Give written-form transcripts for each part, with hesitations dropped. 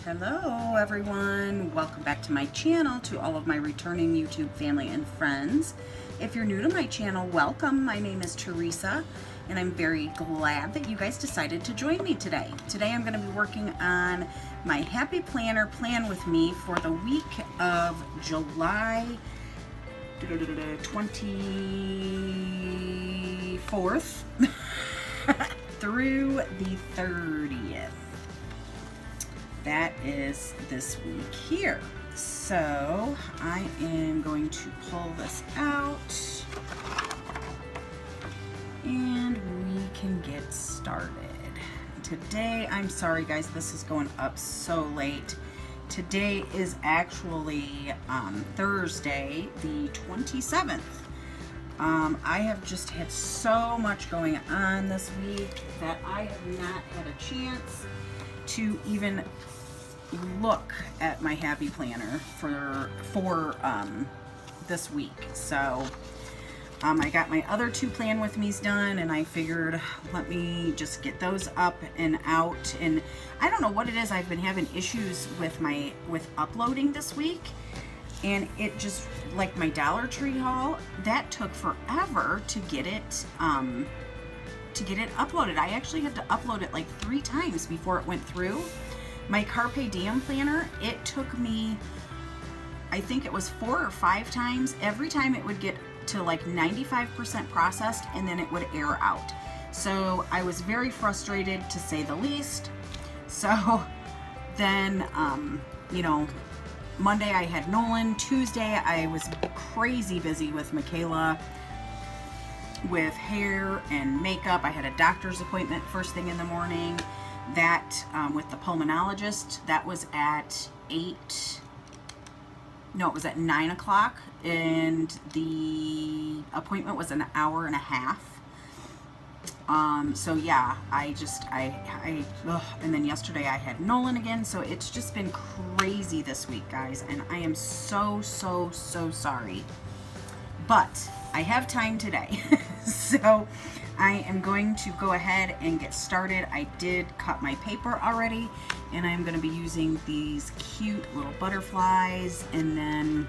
Hello everyone, welcome back to my channel, to all of my returning YouTube family and friends. If you're new to my channel, welcome. My name is Teresa and I'm very glad that you guys decided to join me today. Today I'm going to be working on my Happy Planner Plan With Me for the week of July 24th through the 30th. That is this week here. So I am going to pull this out and we can get started. Today, I'm sorry guys, this is going up so late. Today is actually Thursday, the 27th. I have just had so much going on this week that I have not had a chance to even look at my Happy Planner for this week. So I got my other two Plan With Me's done, and I figured let me just get those up and out. And I don't know what it is, I've been having issues with uploading this week, and it just, like my Dollar Tree haul, that took forever to get it uploaded. I actually had to upload it like 3 times before it went through. My Carpe Diem planner, it took me, I think it was 4 or 5 times. Every time it would get to like 95% processed and then it would error out. So I was very frustrated, to say the least. So then, you know, Monday I had Nolan. Tuesday I was crazy busy with Michaela with hair and makeup. I had a doctor's appointment first thing in the morning. That with the pulmonologist, that was at 9 o'clock, and the appointment was an hour and a half. So yeah, and then yesterday I had Nolan again, so it's just been crazy this week, guys, and I am so sorry. But I have time today, so I am going to go ahead and get started. I did cut my paper already, and I'm going to be using these cute little butterflies and then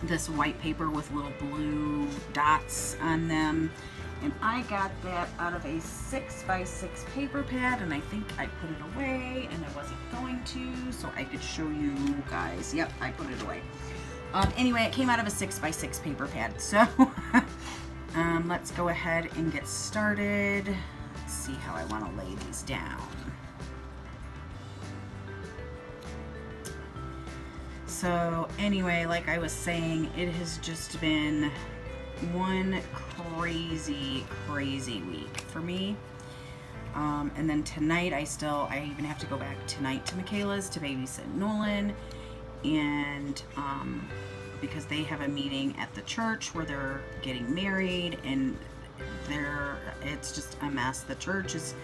this white paper with little blue dots on them. And I got that out of a 6x6 paper pad, and I think I put it away, and I wasn't going to, so I could show you guys. Yep, I put it away. Anyway, it came out of a 6x6 paper pad, so let's go ahead and get started. Let's see how I want to lay these down. So anyway, like I was saying, it has just been one crazy week for me. And then tonight I even have to go back tonight to Michaela's to babysit Nolan, and because they have a meeting at the church where they're getting married, and it's just a mess. The church is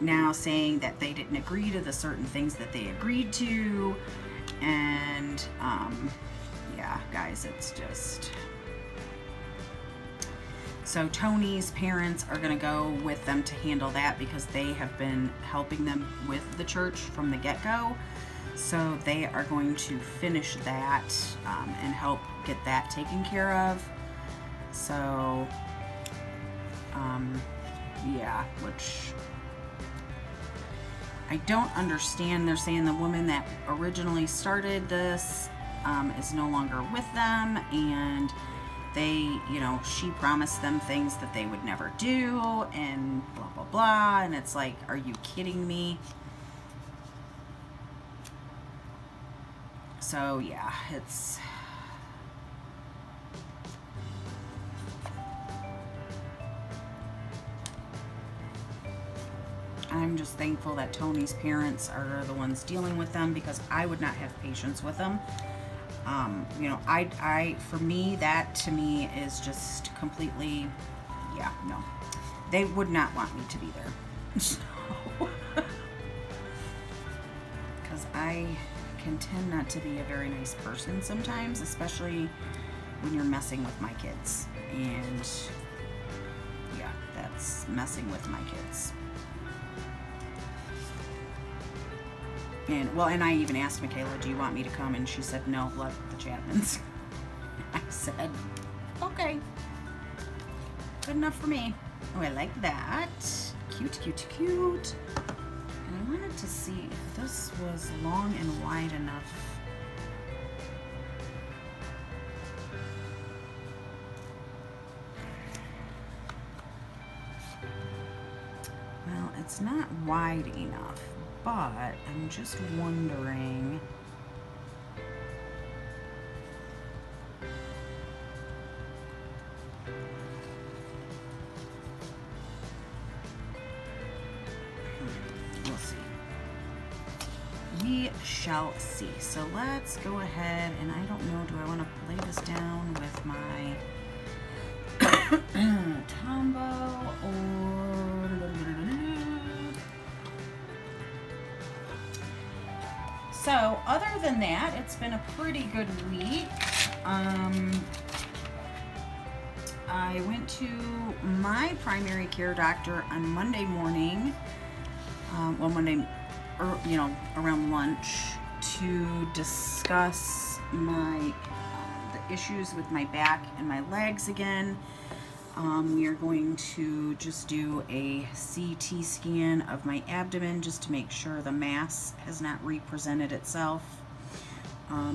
now saying that they didn't agree to the certain things that they agreed to, and yeah, guys, it's just... So Tony's parents are going to go with them to handle that because they have been helping them with the church from the get-go. So they are going to finish that and help get that taken care of. So, yeah, which I don't understand. They're saying the woman that originally started this is no longer with them, and they, you know, she promised them things that they would never do, and blah, blah, blah. And it's like, are you kidding me? So yeah, I'm just thankful that Tony's parents are the ones dealing with them, because I would not have patience with them. You know, for me, that to me is just completely, yeah, no. They would not want me to be there. So, because I can tend not to be a very nice person sometimes, especially when you're messing with my kids. And yeah, that's messing with my kids. And I even asked Michaela, do you want me to come? And she said, no, let the Chapmans. I said, okay. Good enough for me. Oh, I like that. Cute, cute, cute. And I wanted to see if this was long and wide enough. Well, it's not wide enough, but I'm just wondering. We'll see. We shall see. So let's go ahead, and I don't know, do I want to lay this down with my Tombow or... So, other than that, it's been a pretty good week. I went to my primary care doctor on Monday morning, around lunch, to discuss the issues with my back and my legs again. We are going to just do a CT scan of my abdomen just to make sure the mass has not represented itself,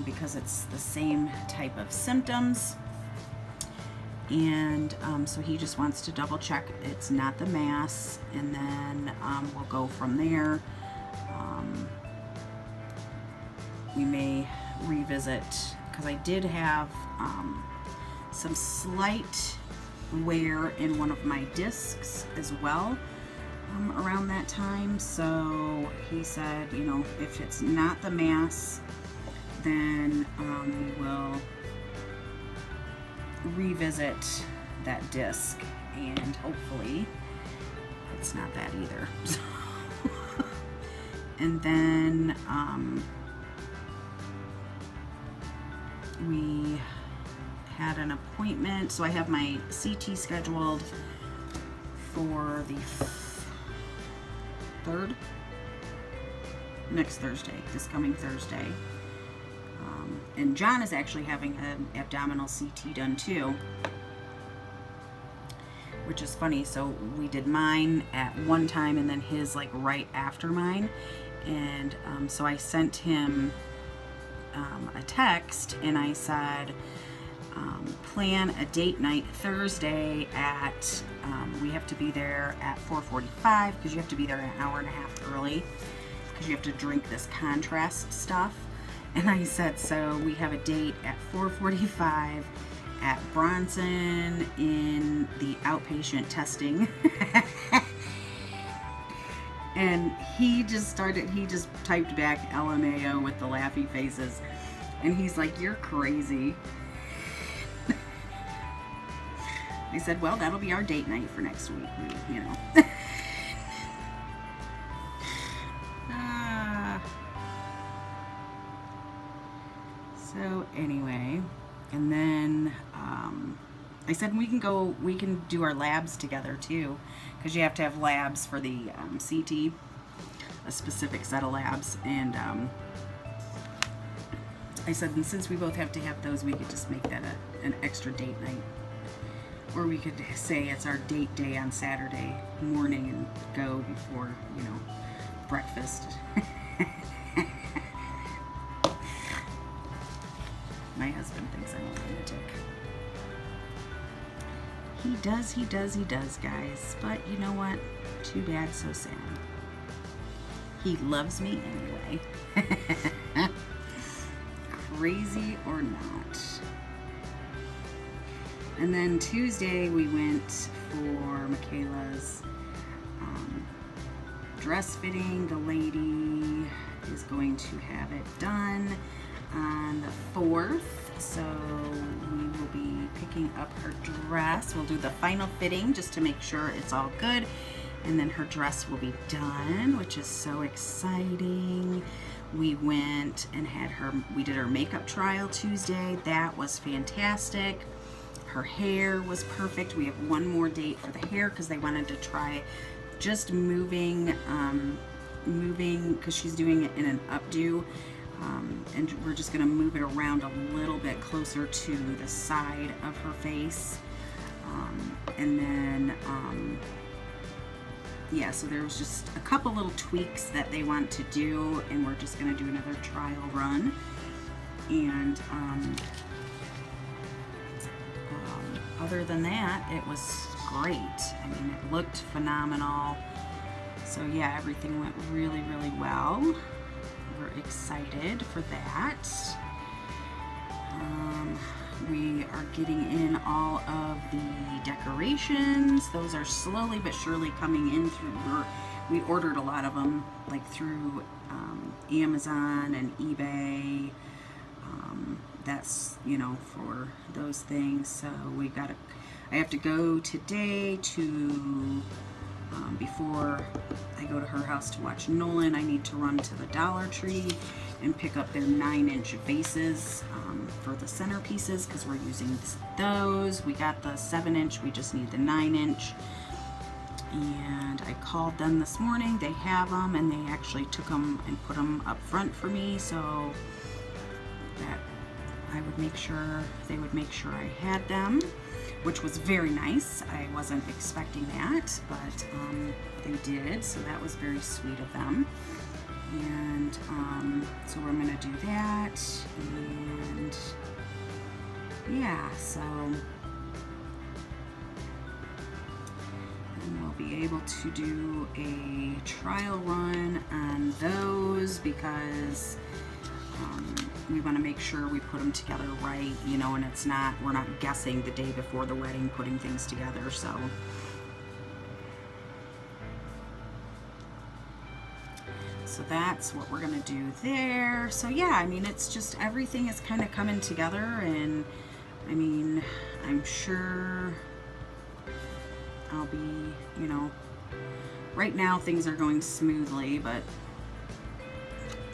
because it's the same type of symptoms. And so he just wants to double check it's not the mass, and then we'll go from there. We may revisit, because I did have some slight wear in one of my discs as well around that time. So he said, if it's not the mass, then we will revisit that disc, and hopefully it's not that either. And then we had an appointment, so I have my CT scheduled for the 3rd, next Thursday, this coming Thursday. And John is actually having an abdominal CT done too, which is funny. So we did mine at one time and then his like right after mine. And so I sent him a text and I said, plan a date night Thursday at, we have to be there at 4:45 because you have to be there an hour and a half early because you have to drink this contrast stuff. And I said, so we have a date at 4:45 at Bronson in the outpatient testing. And he just typed back LMAO with the laughy faces. And he's like, you're crazy. I said, well, that'll be our date night for next week, So anyway, and then I said we can do our labs together too, because you have to have labs for the CT, a specific set of labs. And I said, and since we both have to have those, we could just make that an extra date night. Or we could say it's our date day on Saturday morning and go before, breakfast. My husband thinks I'm a lunatic. He does, guys. But you know what? Too bad, so sad. He loves me anyway. Crazy or not. And then Tuesday we went for Michaela's dress fitting. The lady is going to have it done on the 4th, so we will be picking up her dress. We'll do the final fitting just to make sure it's all good, and then her dress will be done, which is so exciting. We went and we did her makeup trial Tuesday. That was fantastic. Her hair was perfect. We have one more date for the hair because they wanted to try just moving moving, because she's doing it in an updo, and we're just going to move it around a little bit closer to the side of her face. And then, yeah, so there was just a couple little tweaks that they want to do, and we're just going to do another trial run. And other than that, it was great. I mean, it looked phenomenal. So yeah, everything went really, really well. We're excited for that. We are getting in all of the decorations. Those are slowly but surely coming in through, we ordered a lot of them, like through Amazon and eBay. That's, you know, for those things. So I have to go today to, before I go to her house to watch Nolan, I need to run to the Dollar Tree and pick up their 9-inch vases for the centerpieces, because we're using those. We got the 7-inch, we just need the 9-inch. And I called them this morning. They have them, and they actually took them and put them up front for me, so that I would make sure, they would make sure I had them, which was very nice. I wasn't expecting that, but they did, so that was very sweet of them. And so we're gonna do that, and yeah, so and we'll be able to do a trial run on those, because we want to make sure we put them together right, you know, and it's not, we're not guessing the day before the wedding putting things together. So that's what we're gonna do there. So yeah, I mean, it's just, everything is kind of coming together, and I mean, I'm sure I'll be, you know, right now things are going smoothly, but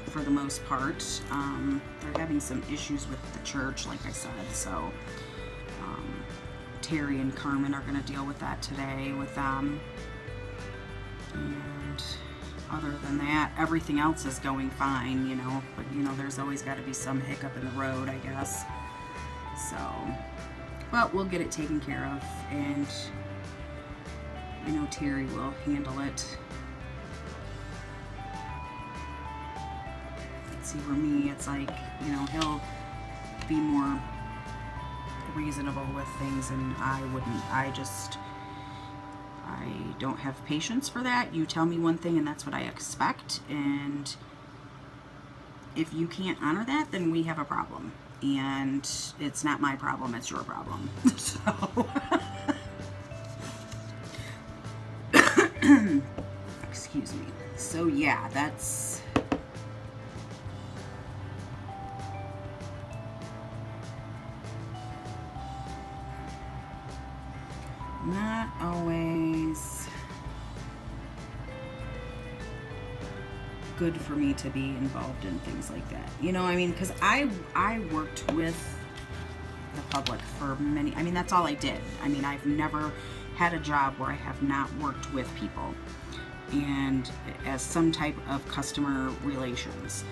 for the most part, they're having some issues with the church, like I said, so Terry and Carmen are going to deal with that today with them. And other than that, everything else is going fine, you know, but you know, there's always got to be some hiccup in the road, I guess. So, but we'll get it taken care of, and I know Terry will handle it. See, for me, it's like, you know, he'll be more reasonable with things, and I wouldn't. I don't have patience for that. You tell me one thing and that's what I expect, and if you can't honor that, then we have a problem, and it's not my problem, it's your problem. So excuse me. So yeah, that's not always good for me to be involved in things like that. You know, I mean, because I worked with the public for many, I mean, that's all I did. I mean, I've never had a job where I have not worked with people and as some type of customer relations.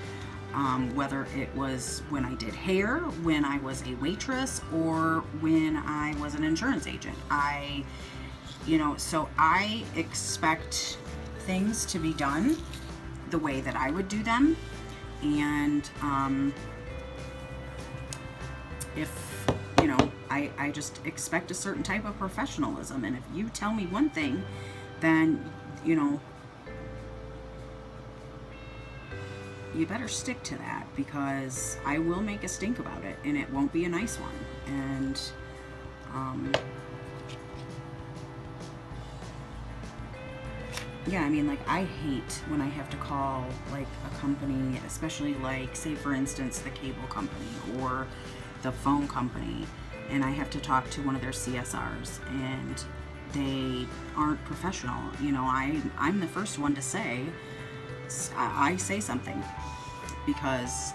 Whether it was when I did hair, when I was a waitress, or when I was an insurance agent. You know, so I expect things to be done the way that I would do them. And if, you know, I just expect a certain type of professionalism. And if you tell me one thing, then, you know, you better stick to that, because I will make a stink about it, and it won't be a nice one. And yeah, I mean, like, I hate when I have to call like a company, especially like, say for instance, the cable company or the phone company, and I have to talk to one of their CSRs and they aren't professional. You know, I'm the first one to say, I say something, because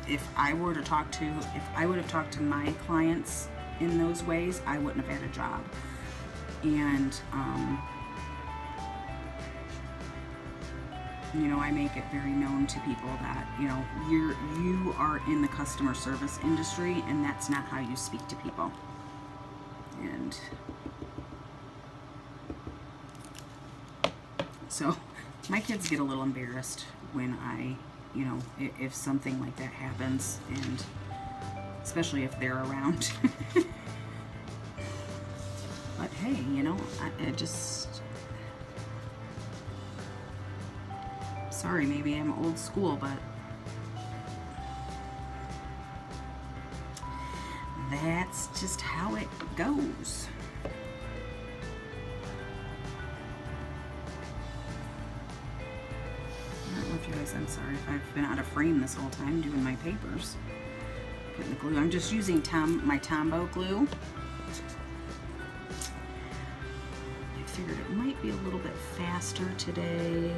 if I would have talked to my clients in those ways, I wouldn't have had a job. And You know, I make it very known to people that, you know, you are in the customer service industry, and that's not how you speak to people. And so my kids get a little embarrassed when I, you know, if something like that happens, and especially if they're around. But hey, you know, I just, sorry, maybe I'm old school, but that's just how it goes. I don't know if you guys, I'm sorry if I've been out of frame this whole time doing my papers. Putting the glue. I'm just using my Tombow glue. I figured it might be a little bit faster today.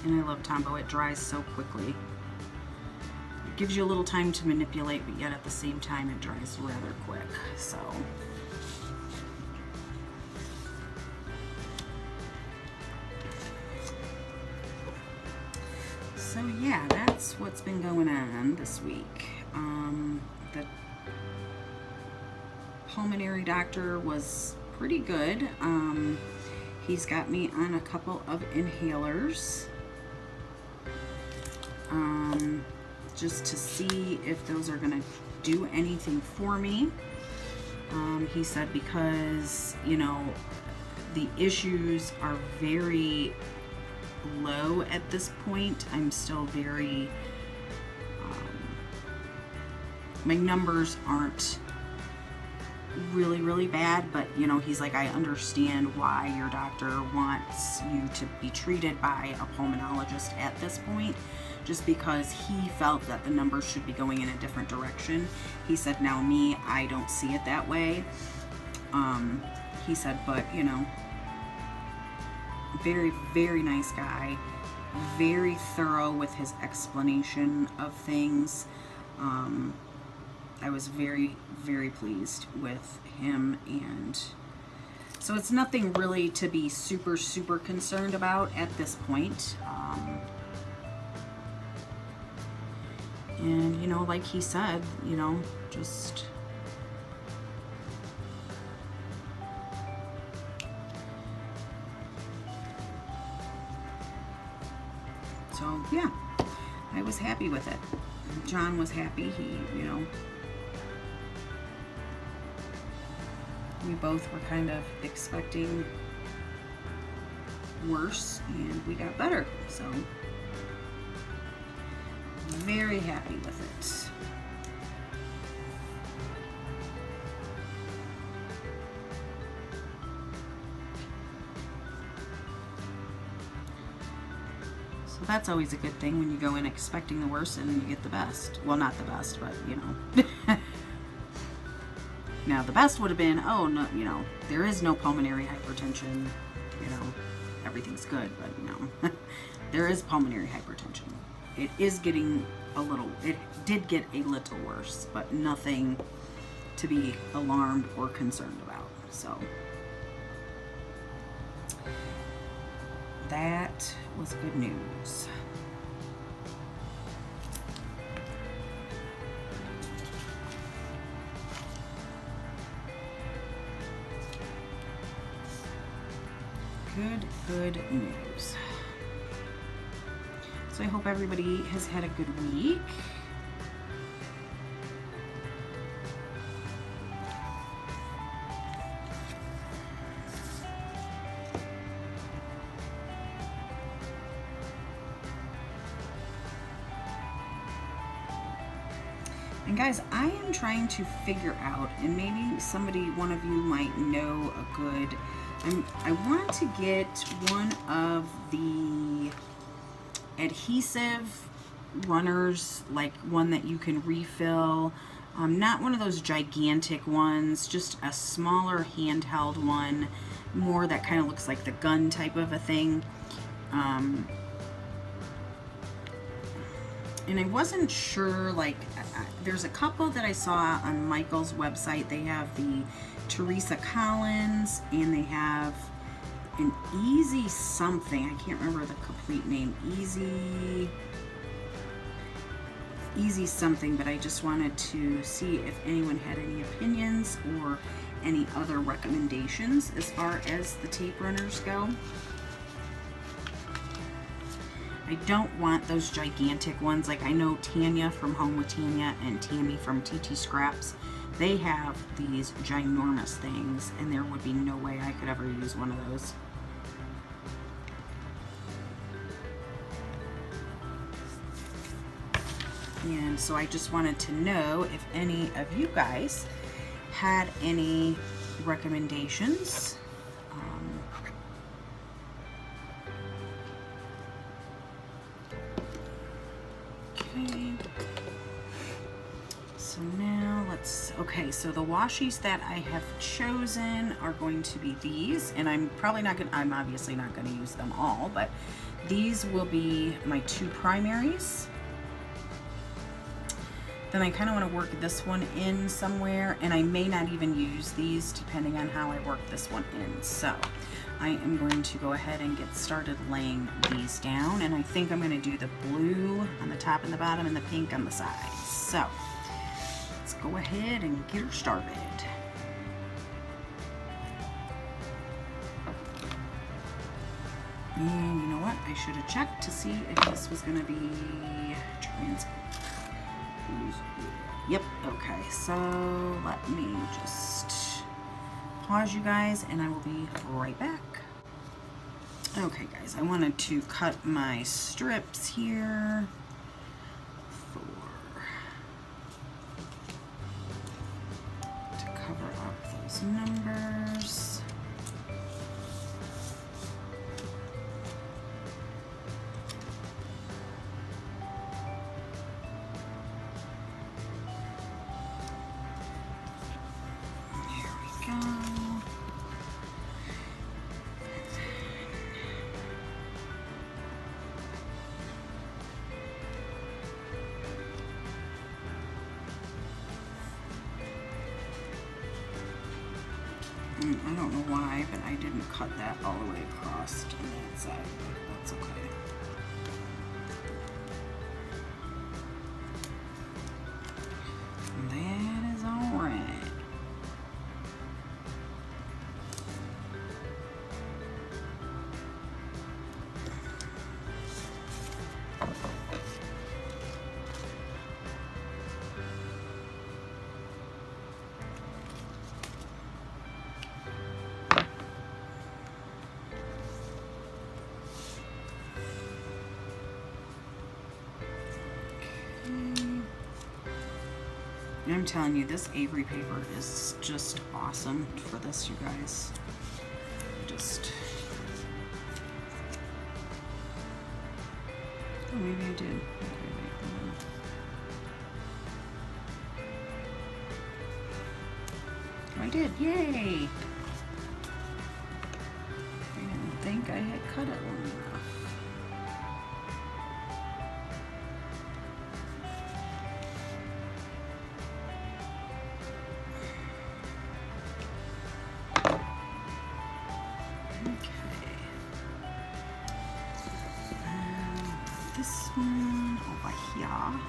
And I love Tombow, it dries so quickly. It gives you a little time to manipulate, but yet at the same time it dries rather quick. So yeah, that's what's been going on this week. The pulmonary doctor was pretty good. He's got me on a couple of inhalers. Just to see if those are gonna do anything for me. He said because, you know, the issues are very low at this point. I'm still very, my numbers aren't really bad, but you know, he's like, I understand why your doctor wants you to be treated by a pulmonologist at this point, just because he felt that the numbers should be going in a different direction. He said, now me, I don't see it that way. He said, but you know, very nice guy, very thorough with his explanation of things. I was very pleased with him, and so it's nothing really to be super concerned about at this point. And you know, like he said, you know, just so yeah, I was happy with it. John was happy. He, you know, we both were kind of expecting worse, and we got better. So very happy with it. So that's always a good thing when you go in expecting the worst and then you get the best. Well, not the best, but you know. Now the best would have been, oh no, you know, there is no pulmonary hypertension, you know, everything's good, but no. There is pulmonary hypertension. It is getting it did get a little worse, but nothing to be alarmed or concerned about. So that was good news. Good news. So I hope everybody has had a good week. And guys, I am trying to figure out, and maybe one of you might know a good, I want to get one of the adhesive runners, like one that you can refill, not one of those gigantic ones, just a smaller handheld one, more that kind of looks like the gun type of a thing. And I wasn't sure, like, there's a couple that I saw on Michael's website. They have the Teresa Collins, and they have an Easy something. I can't remember the complete name. Easy something, but I just wanted to see if anyone had any opinions or any other recommendations as far as the tape runners go. I don't want those gigantic ones. Like, I know Tanya from Home with Tanya and Tammy from TT Scraps, they have these ginormous things, and there would be no way I could ever use one of those. And so I just wanted to know if any of you guys had any recommendations. Okay. So now okay, so the washies that I have chosen are going to be these, and I'm obviously not gonna use them all, but these will be my 2 primaries. Then I kind of want to work this one in somewhere, and I may not even use these depending on how I work this one in. So I am going to go ahead and get started laying these down, and I think I'm going to do the blue on the top and the bottom and the pink on the sides. So let's go ahead and get her started. And you know what? I should have checked to see if this was going to be transparent. Yep, okay, so let me just pause you guys and I will be right back. Okay guys, I wanted to cut my strips here to cover up those numbers. I don't know why, but I didn't cut that all the way across on that side, but that's okay. That is all right. I'm telling you, this Avery paper is just awesome for this, you guys. Oh, maybe I did. Okay, wait, hold on. I did, yay! I didn't think I had cut it long enough. This one over here.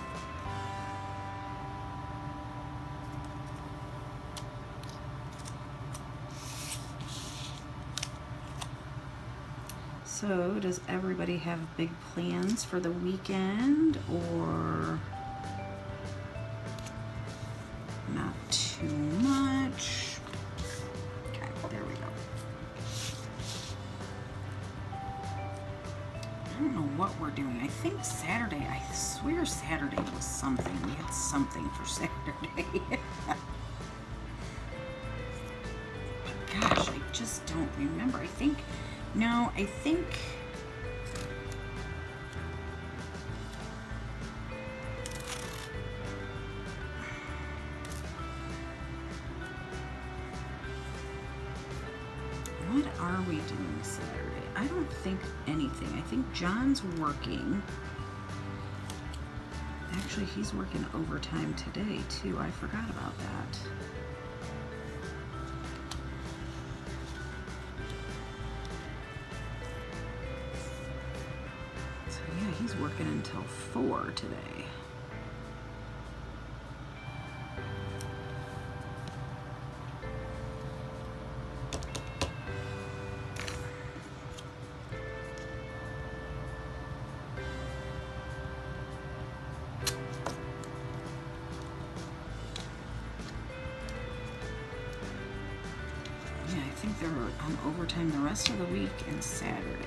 So, does everybody have big plans for the weekend, or not too much? Okay, there we go. I don't know what we're doing. I think Saturday, I swear Saturday was something. We had something for Saturday. But gosh, I just don't remember. I think what are we doing Saturday? I don't think anything. I think John's working. Actually, he's working overtime today too. I forgot about that. he's working until 4 today. I think they're on overtime the rest of the week and Saturday.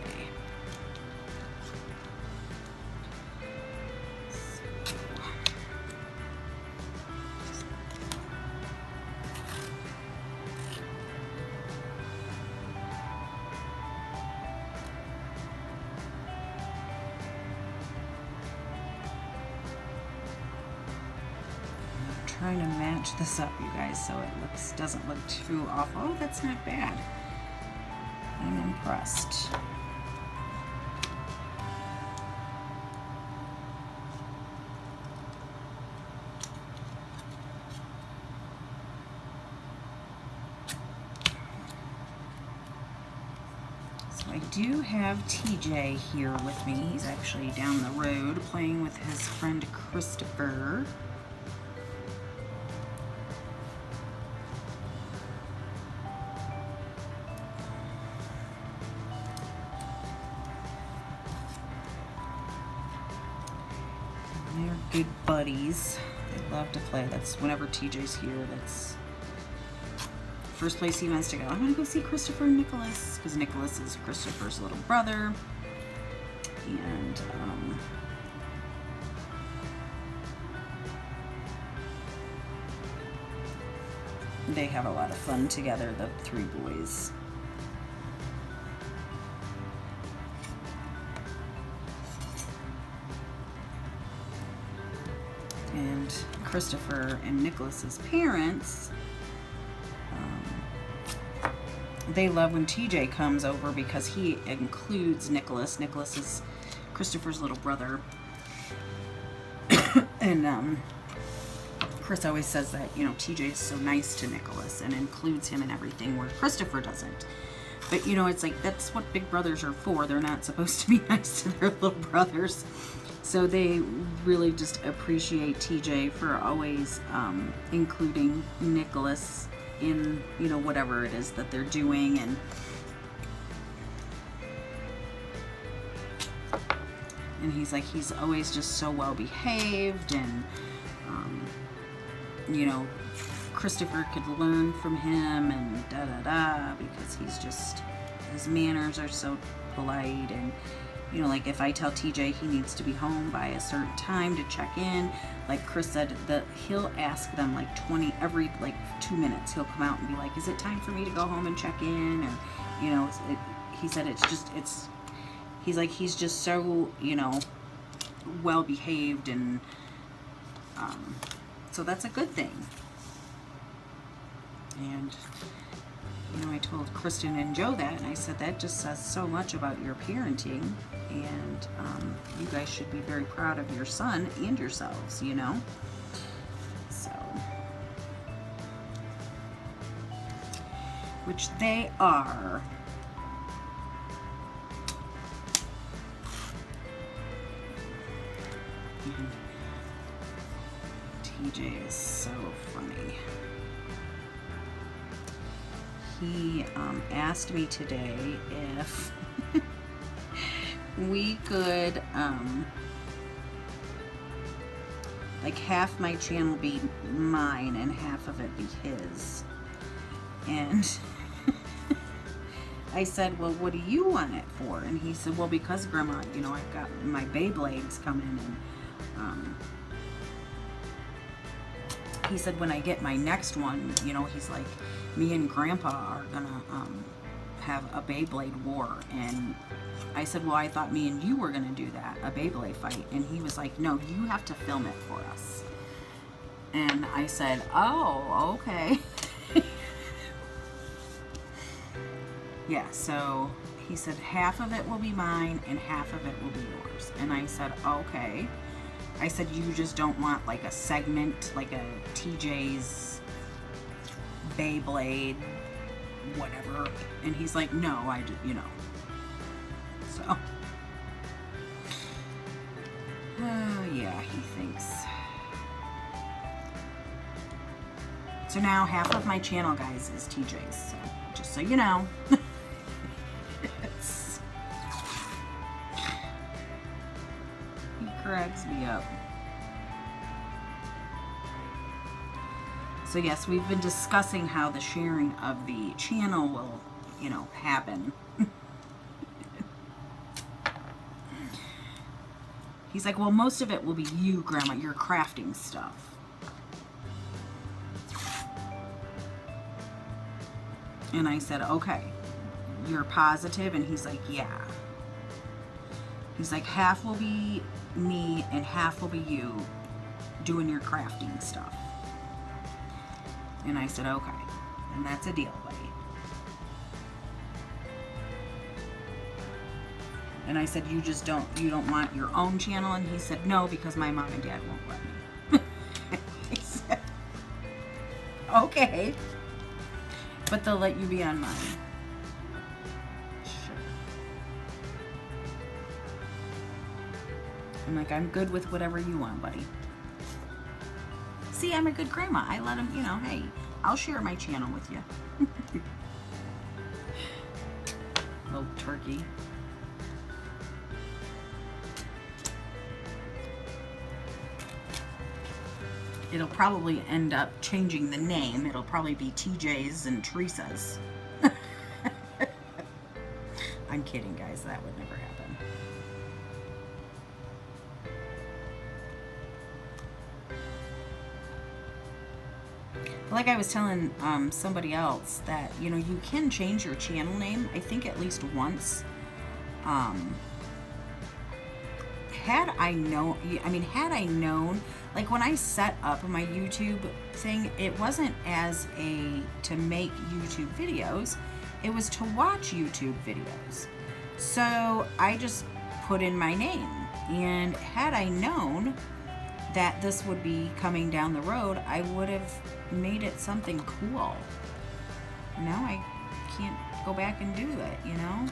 Trying to match this up, you guys, so it doesn't look too awful. Oh, that's not bad. I'm impressed. So I do have TJ here with me. He's actually down the road playing with his friend Christopher. They're good buddies. They love to play. That's whenever TJ's here, that's first place he wants to go. I'm gonna go see Christopher and Nicholas, because Nicholas is Christopher's little brother. And they have a lot of fun together, the three boys. And Christopher and Nicholas's parents, they love when TJ comes over because he includes Nicholas. Nicholas is Christopher's little brother. And Chris always says that, you know, TJ is so nice to Nicholas and includes him in everything where Christopher doesn't. But, you know, it's like, that's what big brothers are for. They're not supposed to be nice to their little brothers. So they really just appreciate TJ for always including Nicholas in, you know, whatever it is that they're doing. And he's like, he's always just so well behaved, and you know, Christopher could learn from him, and da da da, because he's just, his manners are so polite. And you know, like if I tell TJ he needs to be home by a certain time to check in, like Chris said, that he'll ask them like every 2 minutes. He'll come out and be like, "Is it time for me to go home and check in?" Or, you know, he said he's like, he's just so, you know, well behaved, and so that's a good thing. And you know, I told Kristen and Joe that, and I said that just says so much about your parenting, and you guys should be very proud of your son and yourselves, you know. So, which they are. And TJ is so funny. He asked me today if we could, like, half my channel be mine and half of it be his. And I said, well, what do you want it for? And he said, well, because Grandma, you know, I've got my Beyblades coming, and he said, when I get my next one, you know, he's like, me and Grandpa are gonna have a Beyblade war. And I said, well, I thought me and you were gonna do that, a Beyblade fight. And he was like, no, you have to film it for us. And I said, oh, okay. Yeah, so he said half of it will be mine and half of it will be yours. And I said, okay. I said, you just don't want like a segment, like a TJ's Beyblade, whatever. And he's like, no, I do, you know. So, So now half of my channel, guys, is TJ's. So just so you know. He cracks me up. So yes, we've been discussing how the sharing of the channel will, you know, happen. He's like, well, most of it will be you, Grandma, your crafting stuff. And I said, okay, you're positive? And he's like, yeah. He's like, half will be me and half will be you doing your crafting stuff. And I said, okay. And that's a deal, buddy. And I said, you don't want your own channel? And he said, no, because my mom and dad won't let me. I said, okay. But they'll let you be on mine. Sure. I'm like, I'm good with whatever you want, buddy. See, I'm a good grandma. I let him, you know, hey, I'll share my channel with you. Little turkey. It'll probably end up changing the name. It'll probably be TJ's and Teresa's. I'm kidding, guys. That would never happen. Like I was telling somebody else that, you know, you can change your channel name, I think at least once. Had I known, like when I set up my YouTube thing, it wasn't as to make YouTube videos, it was to watch YouTube videos. So I just put in my name, and had I known that this would be coming down the road, I would have made it something cool. Now I can't go back and do it, you know?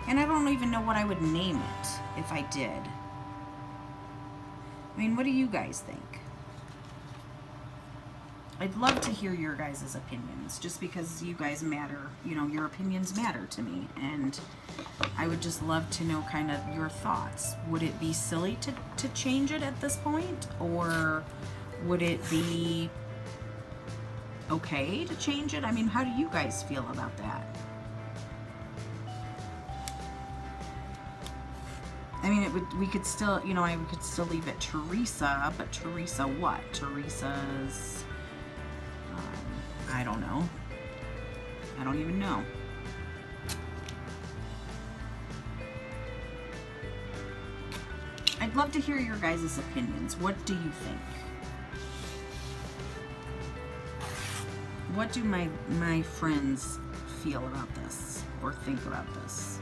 And I don't even know what I would name it if I did. I mean, what do you guys think? I'd love to hear your guys' opinions, just because you guys matter. You know, your opinions matter to me. And I would just love to know kind of your thoughts. Would it be silly to change it at this point? Or would it be okay to change it? I mean, how do you guys feel about that? I mean, we could still, you know, I could still leave it Teresa, but Teresa what? Teresa's, I don't know. I don't even know. I'd love to hear your guys' opinions. What do you think? What do my friends feel about this or think about this?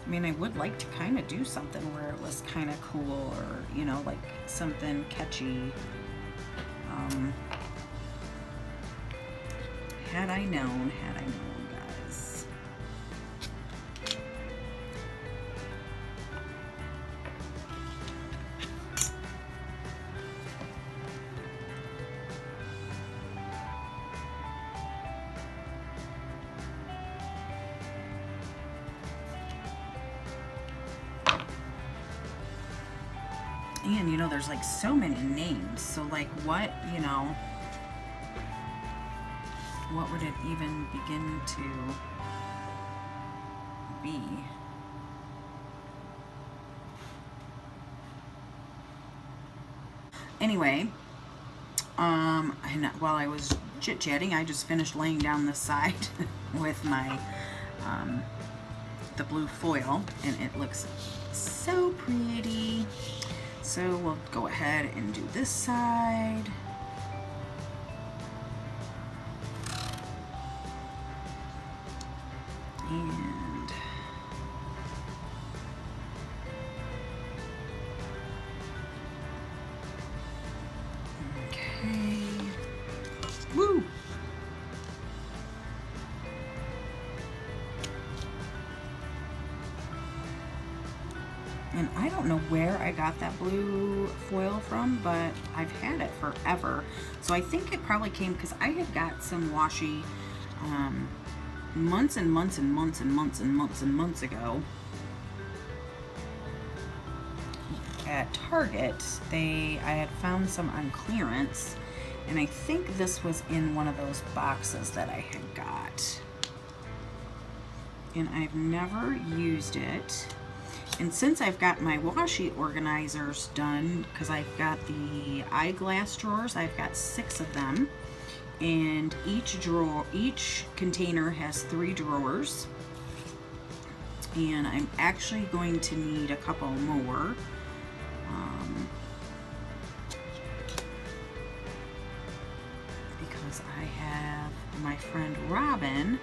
I mean, I would like to kind of do something where it was kind of cool, or, you know, like something catchy. Had I known, guys. And, you know, there's like so many names. So, like, what, you know, what would it even begin to be? Anyway, and while I was chit-chatting, I just finished laying down this side with my, the blue foil, and it looks so pretty. So we'll go ahead and do this side. And okay. Woo! And I don't know where I got that blue foil from, but I've had it forever. So I think it probably came because I had got some washi months and months and months and months and months and months ago at Target. I had found some on clearance, and I think this was in one of those boxes that I had got. And I've never used it. And since I've got my washi organizers done, because I've got the eyeglass drawers, I've got 6 of them, and each container has 3 drawers, and I'm actually going to need a couple more. Because I have my friend Robin.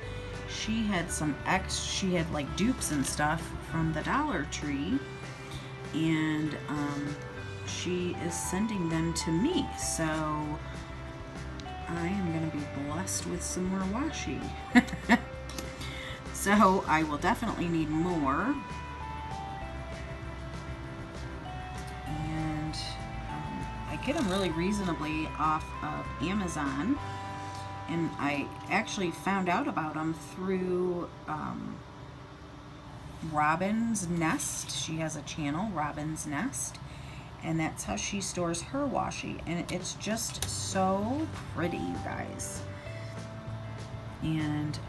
She had she had like dupes and stuff from the Dollar Tree, and she is sending them to me, so I am going to be blessed with some more washi. So I will definitely need more, and I get them really reasonably off of Amazon. And I actually found out about them through Robin's Nest. She has a channel, Robin's Nest, and that's how she stores her washi. And it's just so pretty, you guys. And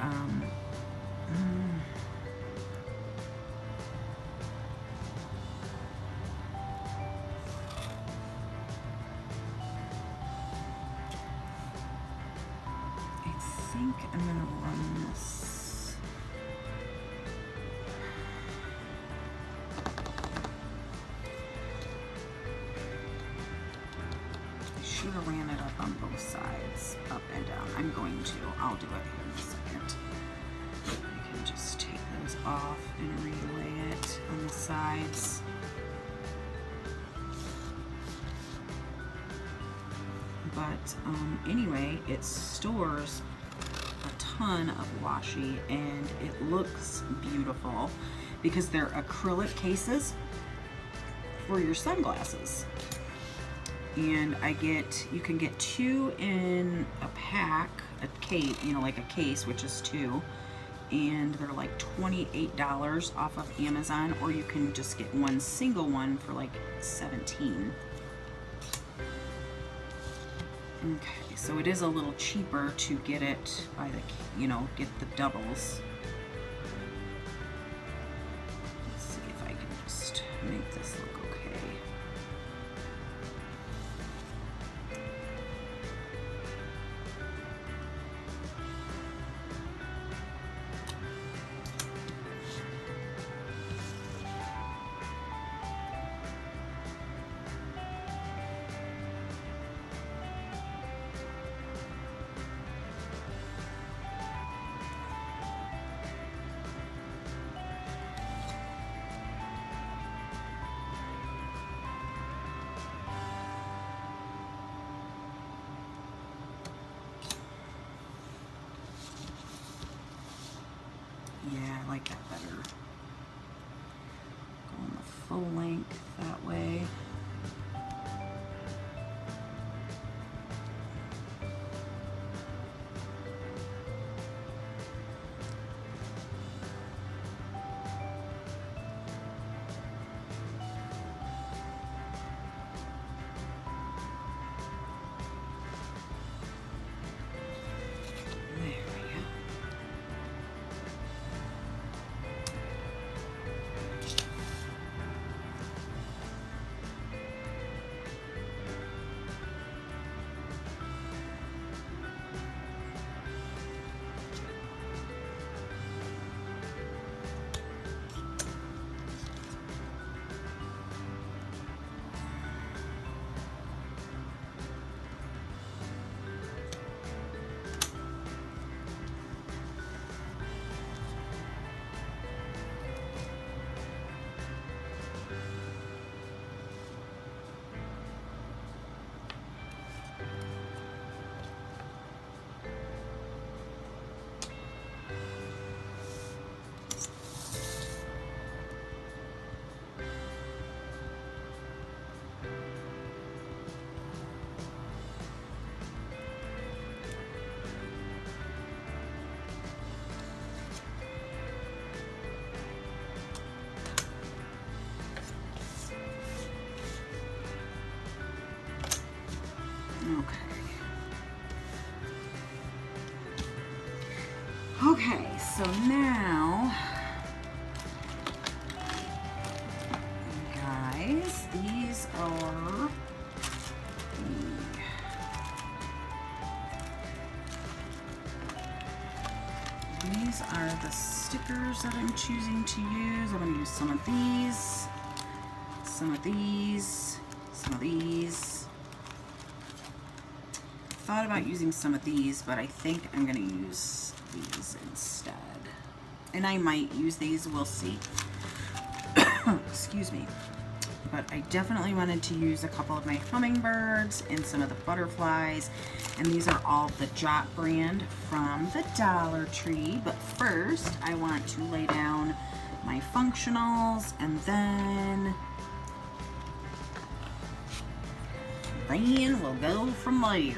I think I'm gonna run this. I should have ran it up on both sides, up and down. I'm going to. I'll do it here in a second. I can just take those off and relay it on the sides. But anyway, it stores a ton of washi, and it looks beautiful because they're acrylic cases for your sunglasses. And you can get 2 in a pack, a case, like a case, which is 2, and they're like $28 off of Amazon, or you can just get one single one for like $17. Okay, so it is a little cheaper to get it by get the doubles. Let's see if I can just make this look okay. Yeah, I like that better. Going the full length that way. So now, guys, these are the stickers that I'm choosing to use. I'm going to use some of these, some of these, some of these. I thought about using some of these, but I think I'm going to use these instead. And I might use these, we'll see. Excuse me. But I definitely wanted to use a couple of my hummingbirds and some of the butterflies. And these are all the Jot brand from the Dollar Tree. But first, I want to lay down my functionals, and then we'll go from there.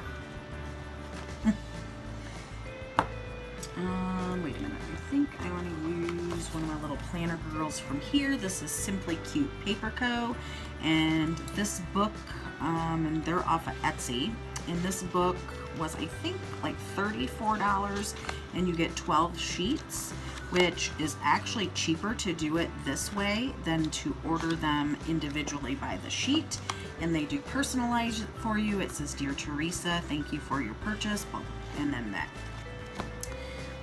Wait a minute. I think I want to use one of my little planner girls from here. This is Simply Cute Paper Co. And this book, and they're off of Etsy. And this book was, I think, like $34, and you get 12 sheets, which is actually cheaper to do it this way than to order them individually by the sheet. And they do personalize it for you. It says, "Dear Teresa, thank you for your purchase," and then that.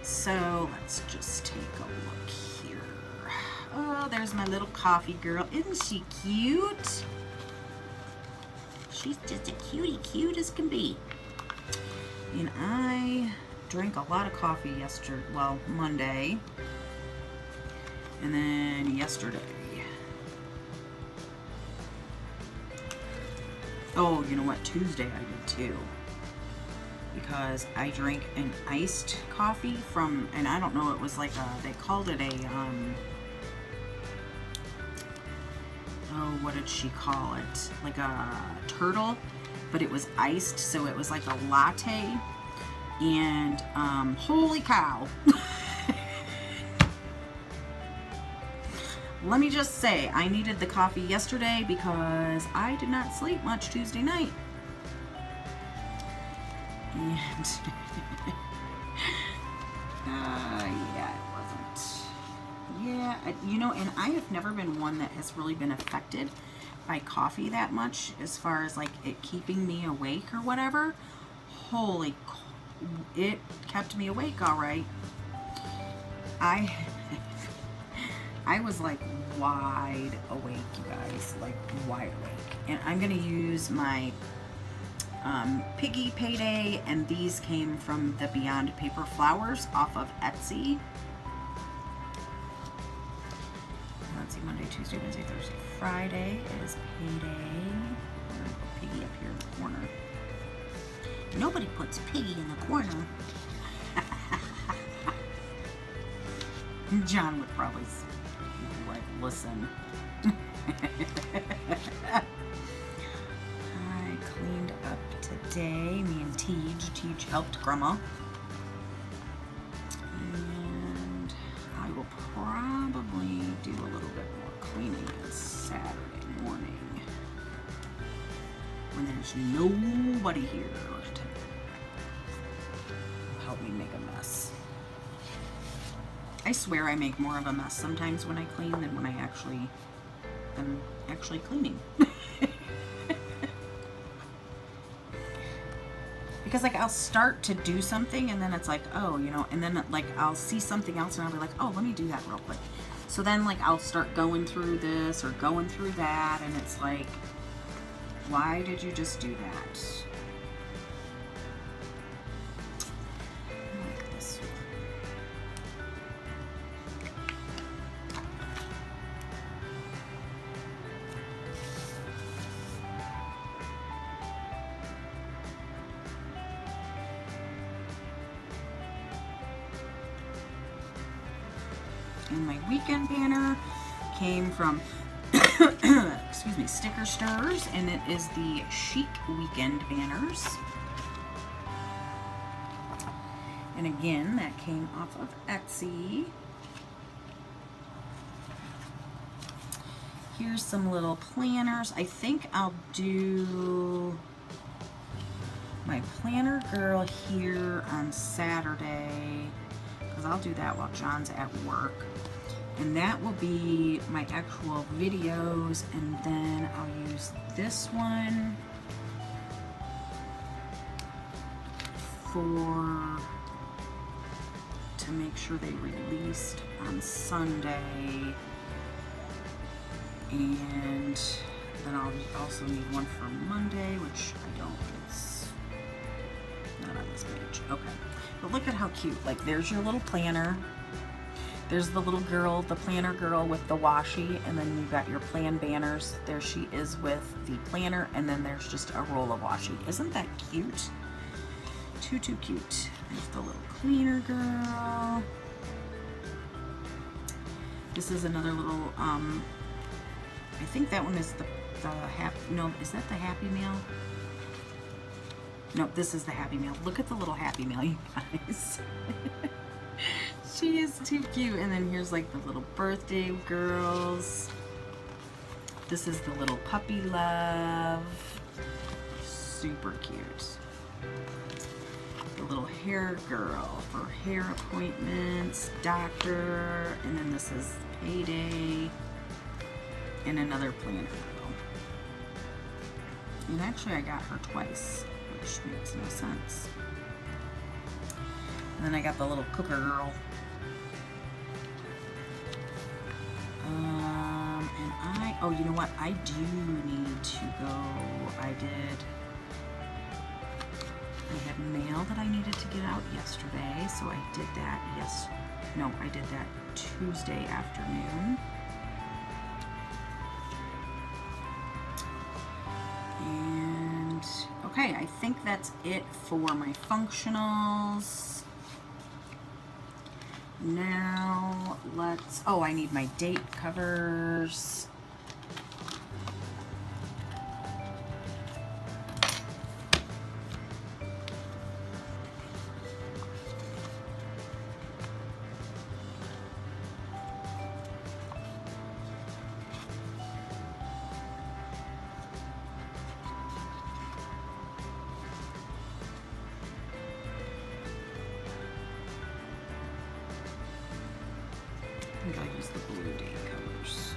So let's just take a look here. Oh, there's my little coffee girl. Isn't she cute? She's just a cutie, cute as can be. And I drank a lot of coffee Monday. And then yesterday. Oh, you know what? Tuesday I did too. Because I drank an iced coffee from, and I don't know, it was like they called it a, oh, what did she call it? Like a turtle, but it was iced, so it was like a latte, and holy cow. Let me just say, I needed the coffee yesterday because I did not sleep much Tuesday night. And yeah, it wasn't. Yeah, you know, and I have never been one that has really been affected by coffee that much as far as like it keeping me awake or whatever. It kept me awake all right. I was like wide awake, you guys, like wide awake. And I'm gonna use my Piggy Payday, and these came from the Beyond Paper Flowers off of Etsy. Let's see, Monday, Tuesday, Wednesday, Thursday, Friday is payday. I'm gonna put Piggy up here in the corner. Nobody puts Piggy in the corner. John would probably like, listen. Today, me and Teej helped Grandma, and I will probably do a little bit more cleaning on Saturday morning when there's nobody here to help me make a mess. I swear I make more of a mess sometimes when I clean than when I am actually cleaning. Because like I'll start to do something and then it's like, oh, you know, and then like I'll see something else and I'll be like, oh, let me do that real quick. So then like I'll start going through this or going through that, and it's like, why did you just do that? Like this one. And my weekend banner came from excuse me, Sticker Stars, and it is the Chic Weekend banners. And again, that came off of Etsy. Here's some little planners. I think I'll do my planner girl here on Saturday. because I'll do that while John's at work. And that will be my actual videos, and then I'll use this one to make sure they released on Sunday. And then I'll also need one for Monday, which I don't, it's not on this page. Okay, but look at how cute. Like, there's your little planner. There's the little girl, the planner girl with the washi, and then you've got your plan banners. There she is with the planner, and then there's just a roll of washi. Isn't that cute? Too cute. There's the little cleaner girl. This is another little, I think that one is the happy, no, is that the Happy Meal? No, this is the Happy Meal. Look at the little Happy Meal, you guys. She is too cute. And then here's like the little birthday girls. This is the little puppy love. Super cute. The little hair girl for hair appointments, doctor, and then this is payday, and another planner girl. And actually I got her twice, which makes no sense. And then I got the little cooker girl. And oh, you know what? I do need to go. I had mail that I needed to get out yesterday, so I did that. I did that Tuesday afternoon. And okay, I think that's it for my functionals. Now oh, I need my date covers. I think I'll use the blue date covers.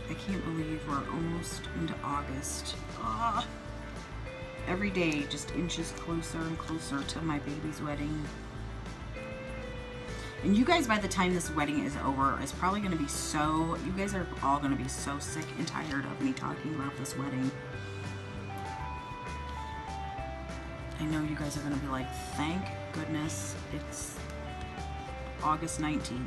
I can't believe we're almost into August. Every day just inches closer and closer to my baby's wedding. And you guys, by the time this wedding is over, is probably going to be you guys are all going to be so sick and tired of me talking about this wedding. I know you guys are going to be like, thank goodness it's August 19th.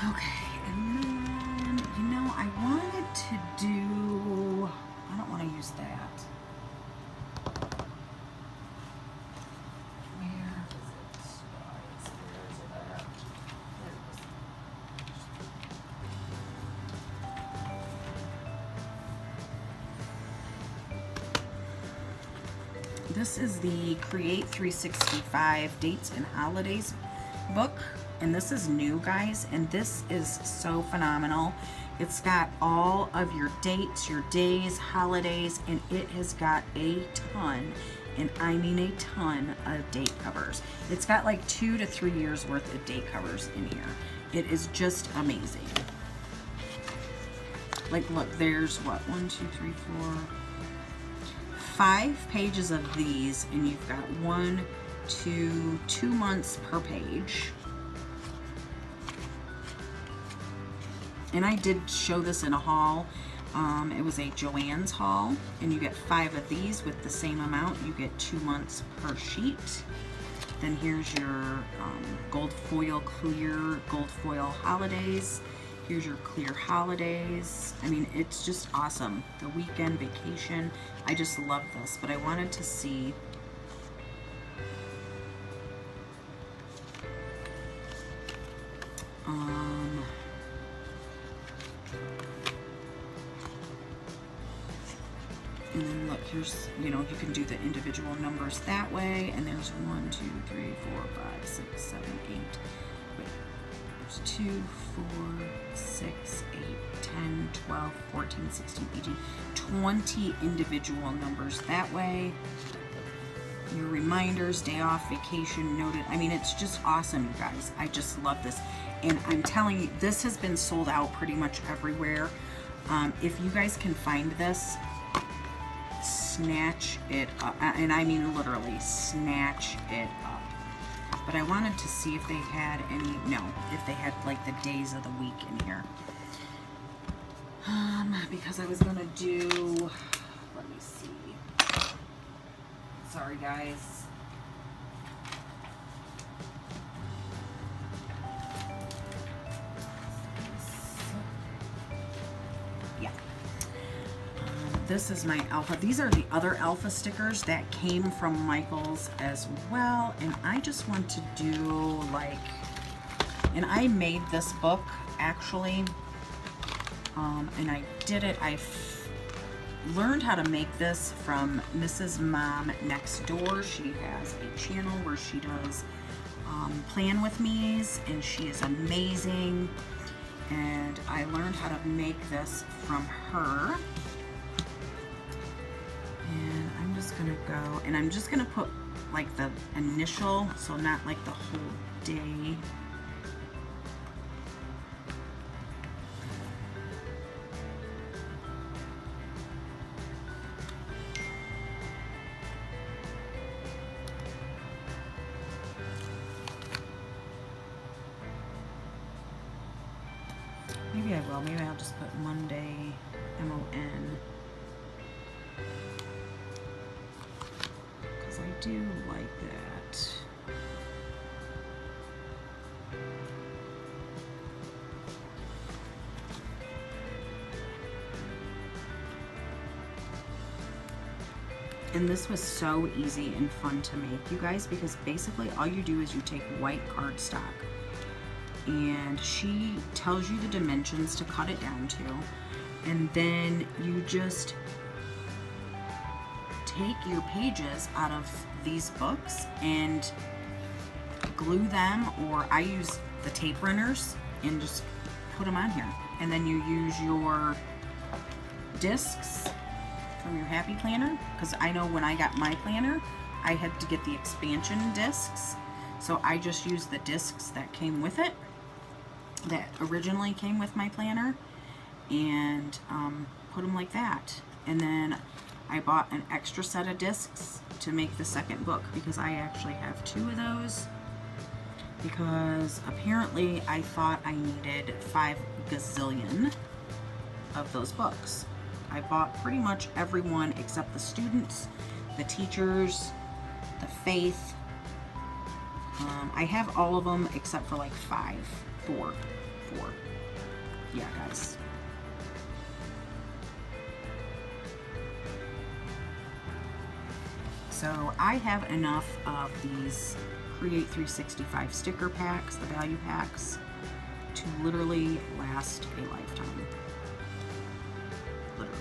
Okay, and then, you know, I wanted to do, I don't want to use that. Where? This is the Create 365 Dates and Holidays book. And this is new, guys, and this is so phenomenal. It's got all of your dates, your days, holidays, and it has got a ton, and I mean a ton, of date covers. It's got like 2 to 3 years worth of date covers in here. It is just amazing. Like, look, there's what, 1, 2, 3, 4, 5 pages of these, and you've got 2 months per page. And I did show this in a haul. It was a Joann's haul, and you get 5 of these with the same amount. You get 2 months per sheet. Then here's your gold foil clear, gold foil holidays. Here's your clear holidays. I mean, it's just awesome. The weekend vacation. I just love this, but I wanted to see and then look, here's, you know, you can do the individual numbers that way. And there's 1, 2, 3, 4, 5, 6, 7, 8. Wait, there's 2, 4, 6, 8, 10, 12, 14, 16, 18, 20 individual numbers that way. Your reminders, day off, vacation, noted. I mean, it's just awesome, you guys. I just love this. And I'm telling you, this has been sold out pretty much everywhere. If you guys can find this, snatch it up. And I mean literally, snatch it up. But I wanted to see if they had any, no, if they had like the days of the week in here. Because I was gonna do, let me see. Sorry guys. Yeah. This is my alpha. These are the other alpha stickers that came from Michael's as well. And I just want to do like, and I made this book actually. And I did it, I learned how to make this from Mrs. Mom Next Door. She has a channel where she does plan with me's, and she is amazing. And I learned how to make this from her. And I'm just gonna go, and I'm just gonna put like the initial, so not like the whole day. Maybe I will. Maybe I'll just put Monday, M-O-N. Because I do like that. And this was so easy and fun to make, you guys, because basically all you do is you take white cardstock, and she tells you the dimensions to cut it down to, and then you just take your pages out of these books and glue them, or I use the tape runners and just put them on here. And then you use your discs from your Happy Planner, because I know when I got my planner I had to get the expansion discs, so I just used the discs that came with it, that originally came with my planner, and put them like that. And then I bought an extra set of discs to make the second book, because I actually have 2 of those, because apparently I thought I needed 5 gazillion of those books. I bought pretty much every one except the students, the teachers, the faith. I have all of them except for like 4. Yeah, guys. So I have enough of these Create 365 sticker packs, the value packs, to literally last a lifetime. Literally.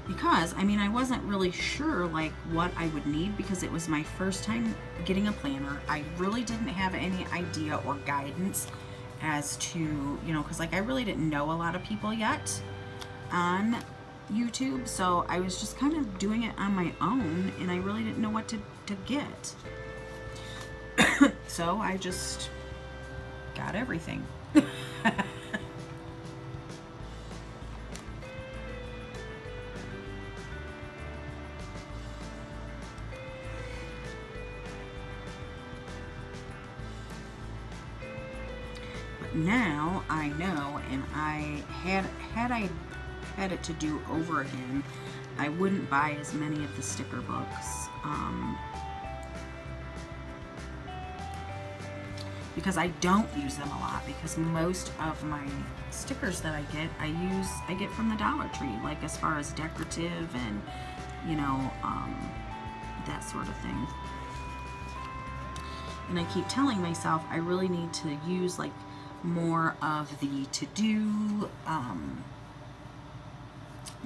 Because, I mean, I wasn't really sure like what I would need, because it was my first time getting a planner. I really didn't have any idea or guidance as to, you know, because like I really didn't know a lot of people yet on YouTube, so I was just kind of doing it on my own, and I really didn't know what to get. So I just got everything. now I know, and I had I had it to do over again, I wouldn't buy as many of the sticker books. Because I don't use them a lot, because most of my stickers that I get from the Dollar Tree, like as far as decorative and, you know, that sort of thing. And I keep telling myself I really need to use like more of the to-do,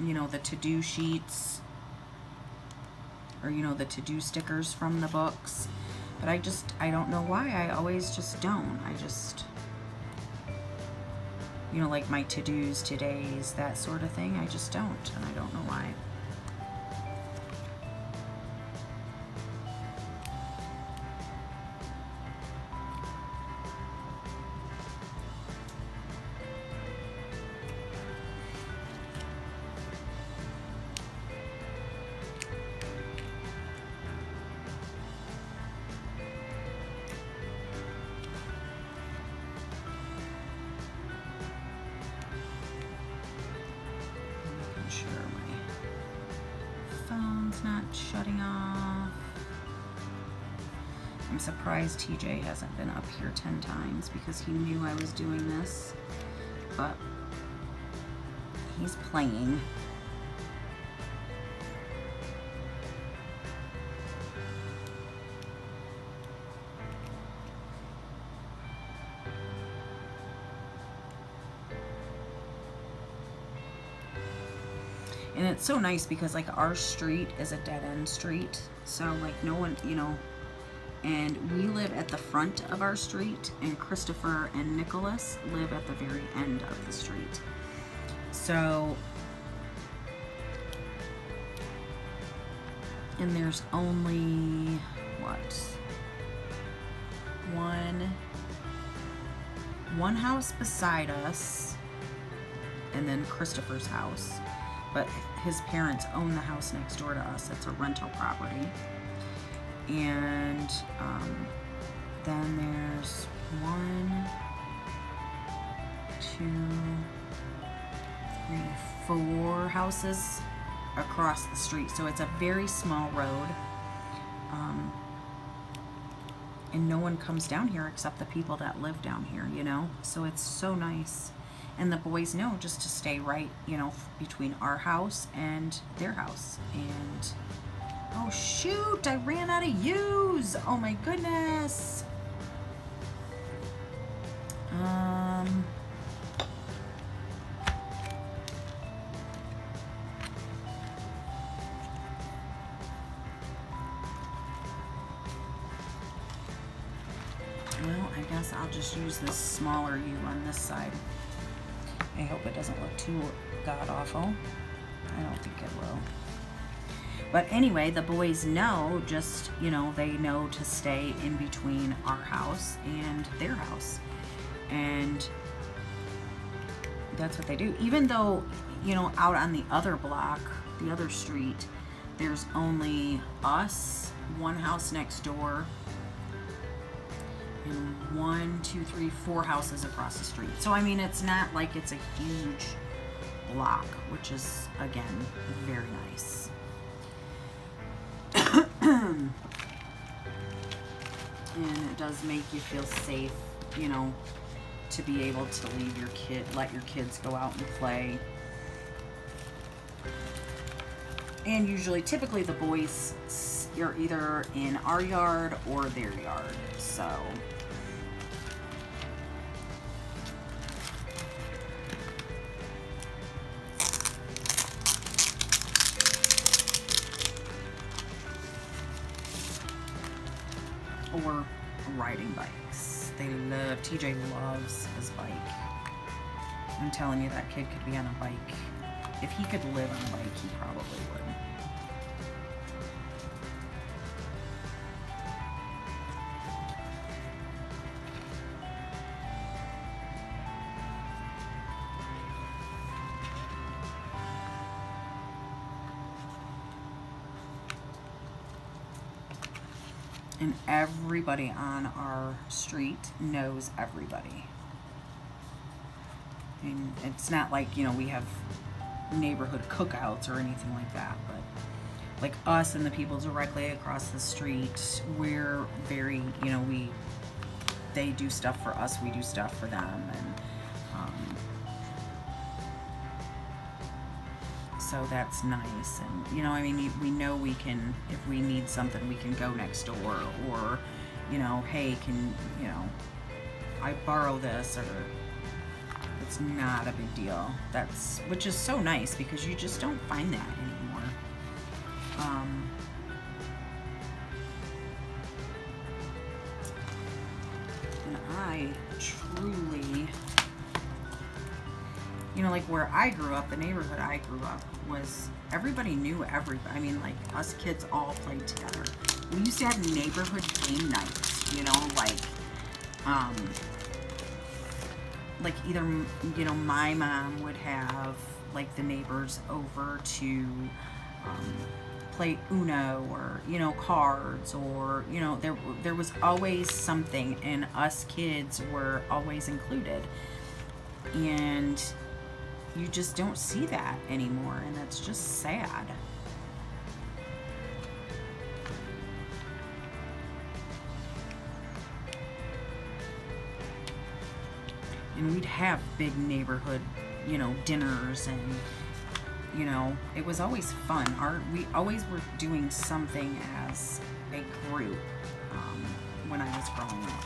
you know, the to-do sheets, or, you know, the to-do stickers from the books. But I don't know why. I always just don't. You know, like my to-dos, todays, that sort of thing. I just don't, and I don't know why. Not shutting off. I'm surprised TJ hasn't been up here 10 times because he knew I was doing this, but he's playing. And it's so nice because like our street is a dead end street. So like no one, you know, and we live at the front of our street, and Christopher and Nicholas live at the very end of the street. So, and there's only, what, one house beside us, and then Christopher's house. But his parents own the house next door to us. It's a rental property. And then there's 1, 2, 3, 4 houses across the street. So it's a very small road. And no one comes down here except the people that live down here, you know? So it's so nice. And the boys know just to stay right, you know, between our house and their house. And, oh shoot, I ran out of use. Oh my goodness. Well, I guess I'll just use this smaller U on this side. I hope it doesn't look too god-awful. I don't think it will. But anyway, the boys know, just, you know, they know to stay in between our house and their house. And that's what they do. Even though, you know, out on the other block, the other street, there's only us, one house next door, and 1, 2, 3, 4 houses across the street. So I mean, it's not like it's a huge block, which is again very nice. And it does make you feel safe, you know, to be able to leave your let your kids go out and play. And usually, typically the boys are either in our yard or their yard, so. Or riding bikes. TJ loves his bike. I'm telling you, that kid could be on a bike. If he could live on a bike, he probably would. And everybody on our street knows everybody. And it's not like, you know, we have neighborhood cookouts or anything like that, but like us and the people directly across the street, we're very, you know, they do stuff for us, we do stuff for them, and so that's nice. And you know, I mean, we know we can, if we need something, we can go next door, or you know, hey, can, you know, I borrow this, or it's not a big deal. That's, which is so nice, because you just don't find that anymore. And I truly, you know, like where I grew up, the neighborhood I grew up was, everybody knew everybody. I mean, like us kids all played together. We used to have neighborhood game nights, you know, like either, you know, my mom would have like the neighbors over to play Uno, or you know, cards, or you know, there was always something, and us kids were always included. And you just don't see that anymore, and that's just sad. And we'd have big neighborhood, you know, dinners, and you know, it was always fun. We always were doing something as a group when I was growing up.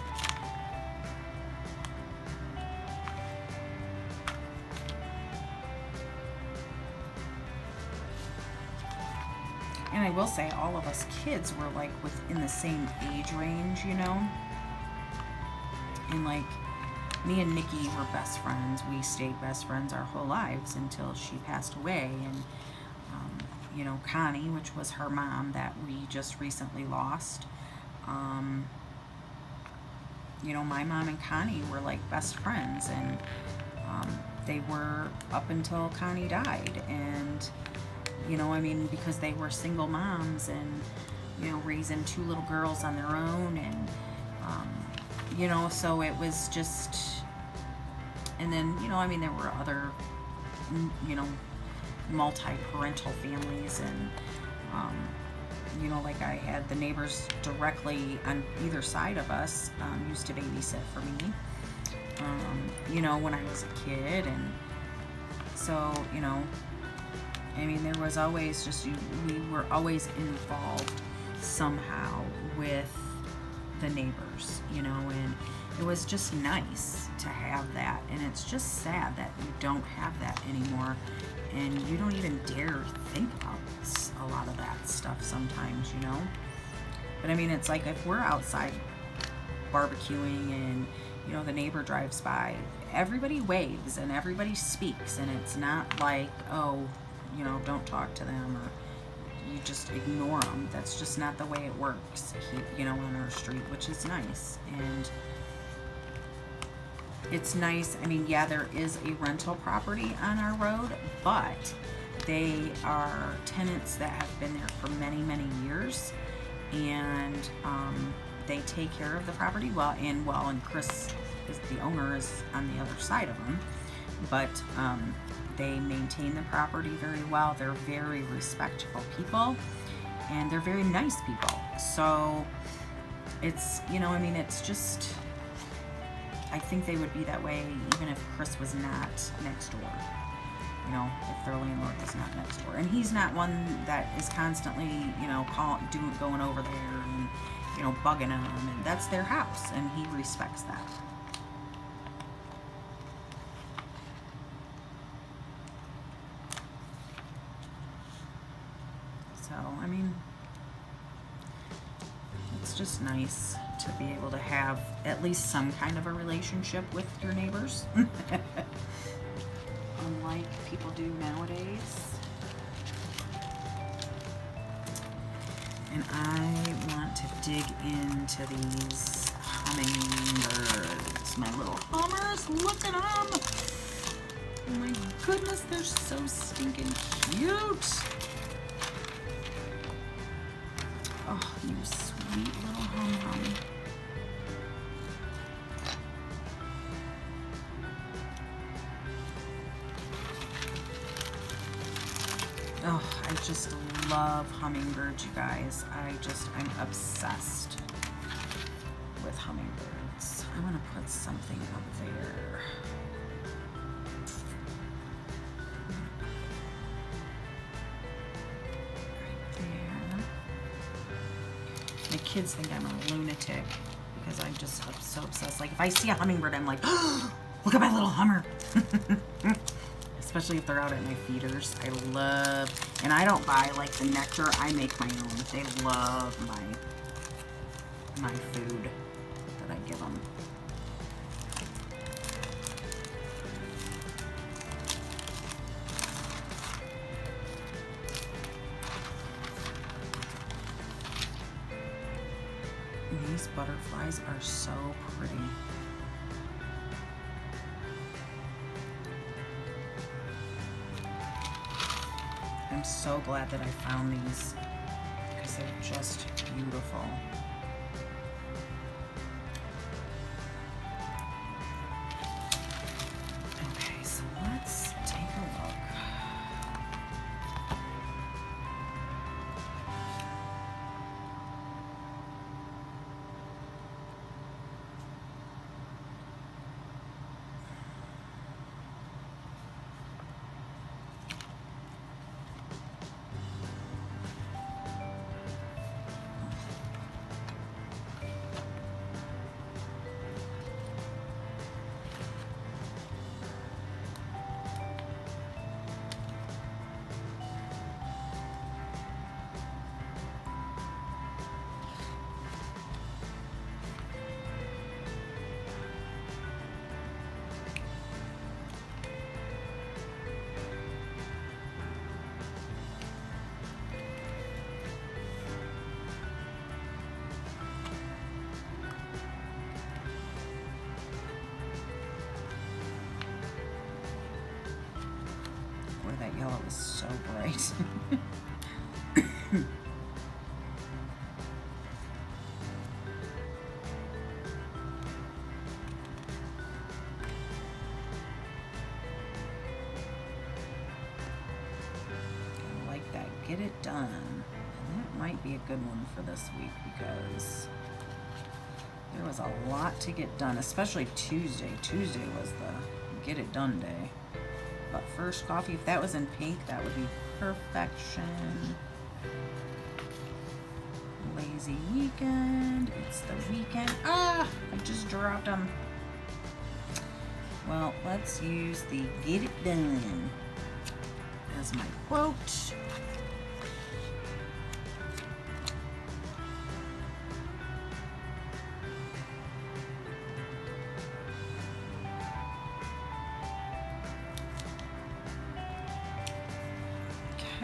And I will say, all of us kids were like within the same age range, you know? And like, me and Nikki were best friends. We stayed best friends our whole lives until she passed away. And, you know, Connie, which was her mom that we just recently lost, you know, my mom and Connie were like best friends. And they were up until Connie died. And you know, I mean, because they were single moms, and you know, raising two little girls on their own, and you know, so it was just, and then, you know, I mean, there were other, you know, multi-parental families, and you know, like I had the neighbors directly on either side of us used to babysit for me, you know, when I was a kid. And so, you know, I mean, there was always just, we were always involved somehow with the neighbors, you know, and it was just nice to have that. And it's just sad that you don't have that anymore, and you don't even dare think about a lot of that stuff sometimes, you know. But I mean, it's like if we're outside barbecuing and, you know, the neighbor drives by, everybody waves and everybody speaks, and it's not like, oh, you know, don't talk to them, or you just ignore them. That's just not the way it works, you know, on our street, which is nice. And it's nice. I mean, yeah, there is a rental property on our road, but they are tenants that have been there for many, many years, and they take care of the property well. And Chris is the owner, is on the other side of them, but they maintain the property very well. They're very respectful people, and they're very nice people. So it's, you know, I mean, it's just, I think they would be that way even if Chris was not next door. You know, if their landlord was not next door. And he's not one that is constantly, you know, going over there and, you know, bugging them. And that's their house, and he respects that. So, I mean, it's just nice to be able to have at least some kind of a relationship with your neighbors. Unlike people do nowadays. And I want to dig into these hummingbirds. My little hummers, look at them. Oh my goodness, they're so stinking cute. Oh, you sweet little hum-hum. love hummingbirds, you guys. I'm obsessed with hummingbirds. I'm gonna put something up there. Right there. My kids think I'm a lunatic because I'm just so obsessed. Like if I see a hummingbird, I'm like, oh, look at my little hummer. Especially if they're out at my feeders. I love, and I don't buy like the nectar, I make my own. They love my food that I give them. These butterflies are so pretty. I'm so glad that I found these because they're just beautiful. Okay, so let's take a look. That yellow is so bright. I like that. Get it done. And that might be a good one for this week because there was a lot to get done, especially Tuesday. Tuesday was the get it done day. But first coffee, if that was in pink, that would be perfection. Lazy weekend. It's the weekend. Ah, I just dropped them. Well, let's use the get it done as my quote.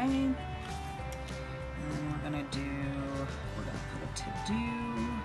Okay, and then we're gonna put a to-do here.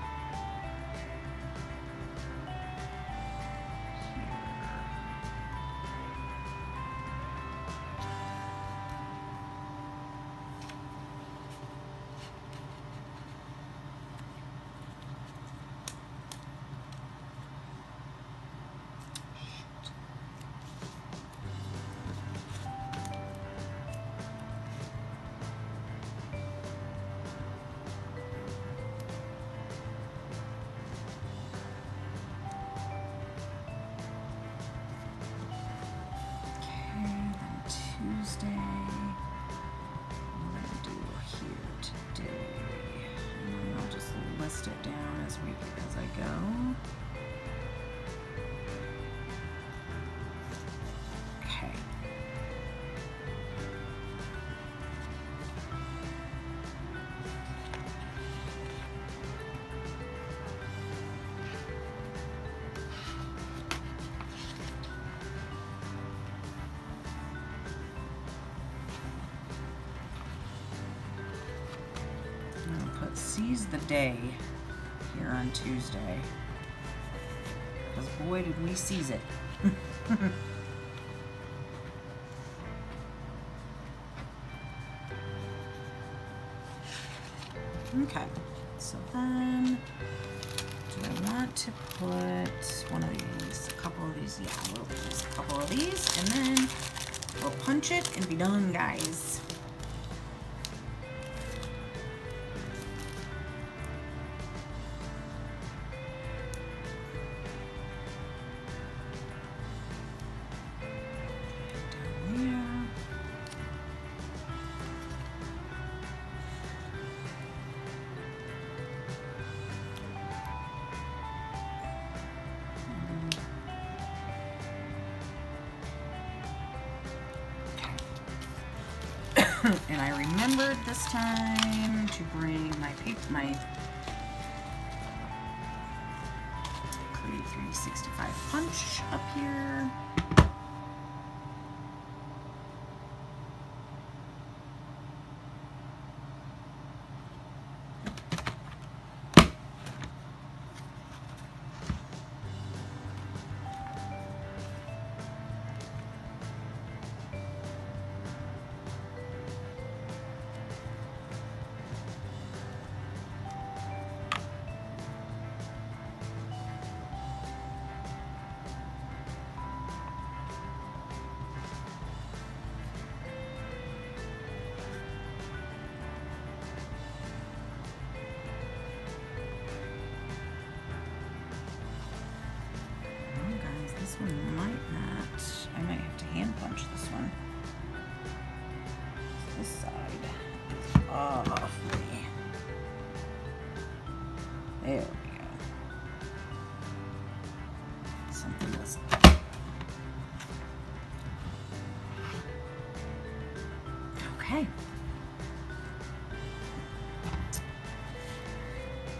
Tuesday, I'm gonna do here today, and then I'll just list it down as I go. Okay. Seize the day here on Tuesday, because boy did we seize it. Okay, so then do I want to put one of these, a couple of these? Yeah, we'll use a couple of these, and then we'll punch it and be done, guys. And I remembered this time to bring my Create 365 punch up here. This one might not. I might have to hand punch this one. This side is awfully. There we go. Something was. Okay.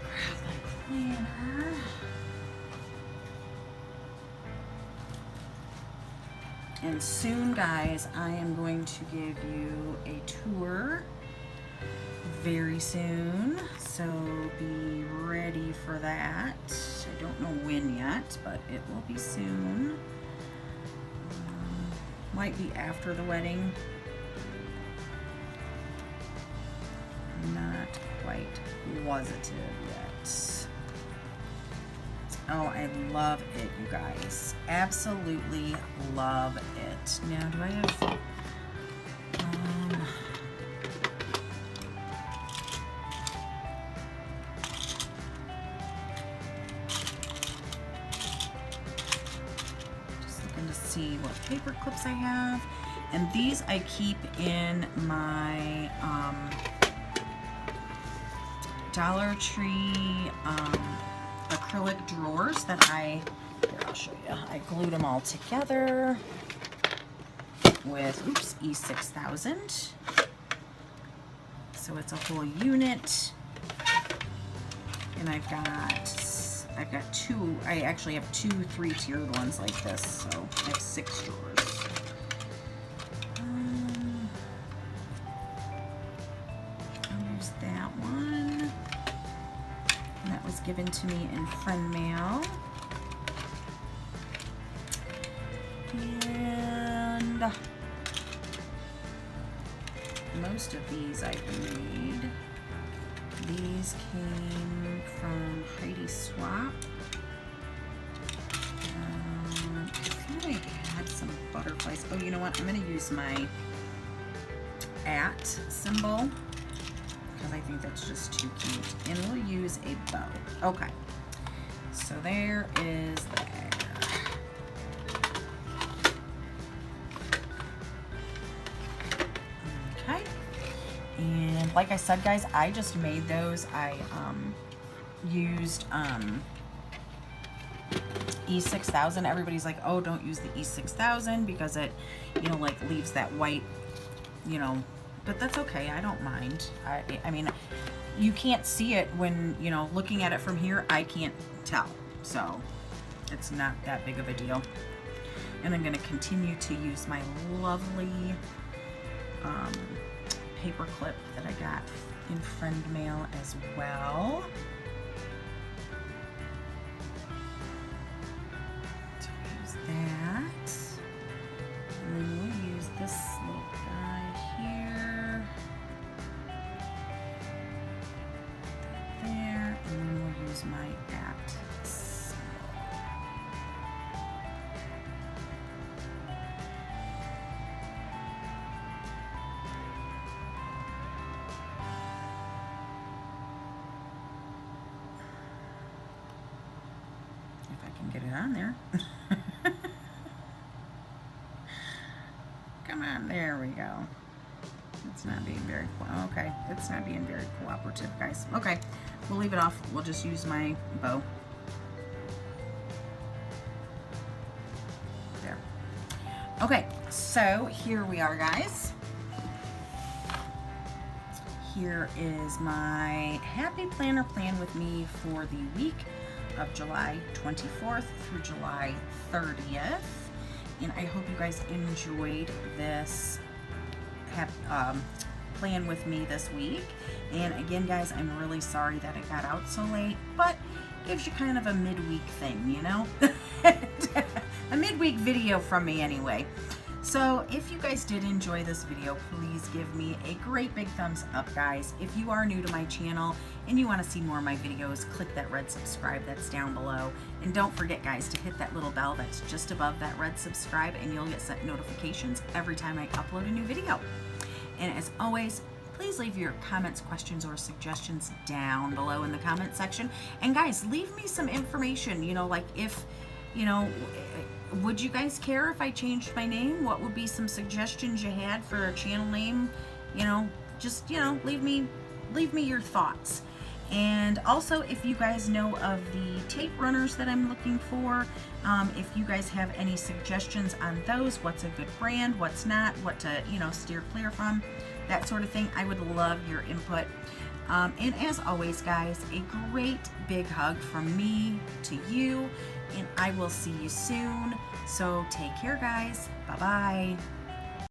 Grab my planner. And soon, guys, I am going to give you a tour very soon. So be ready for that. I don't know when yet, but it will be soon. Might be after the wedding. Not quite positive yet. Oh, I love it, you guys. Absolutely love it. Now, do I have... just looking to see what paper clips I have. And these I keep in my Dollar Tree acrylic drawers that here, I'll show you. I glued them all together with, E6000. So it's a whole unit. And I've got two, I actually have two 3-tiered ones like this, so I have 6 drawers. I'll use that one. That was given to me in friend mail. And most of these I made. These came from Heidi Swap. I thought I had some butterflies. Oh, you know what? I'm going to use my @ symbol, because I think that's just too cute. And we'll use a bow. Okay. So there is there. Okay. And like I said, guys, I just made those. I used E6000. Everybody's like, oh, don't use the E6000 because it, like leaves that white, but that's okay. I don't mind. I mean, you can't see it when, looking at it from here, I can't tell. So it's not that big of a deal. And I'm going to continue to use my lovely paper clip that I got in friend mail as well. So use that. And then we'll use this little guy here. There. And then we'll use my @ get it on there. Come on, there we go. It's not being very okay. It's not being very cooperative, guys. Okay, we'll leave it off. We'll just use my bow. There. Okay, so here we are, guys. here is my Happy Planner plan with me for the week of July 24th through July 30th. And I hope you guys enjoyed this plan with me this week. And again, guys, I'm really sorry that it got out so late, but gives you kind of a midweek thing, you know? A midweek video from me anyway. So if you guys did enjoy this video, please give me a great big thumbs up, guys. If you are new to my channel and you want to see more of my videos, click that red subscribe that's down below. And don't forget, guys, to hit that little bell that's just above that red subscribe, and you'll get sent notifications every time I upload a new video. And as always, please leave your comments, questions, or suggestions down below in the comment section. And guys, leave me some information, you know, like if, you know, would you guys care if I changed my name? What would be some suggestions you had for a channel name? You know, just, you know, leave me your thoughts. And also, if you guys know of the tape runners that I'm looking for, if you guys have any suggestions on those, what's a good brand, what's not, what to, you know, steer clear from, that sort of thing, I would love your input. And as always, guys, a great big hug from me to you, and I will see you soon. So take care, guys. Bye-bye.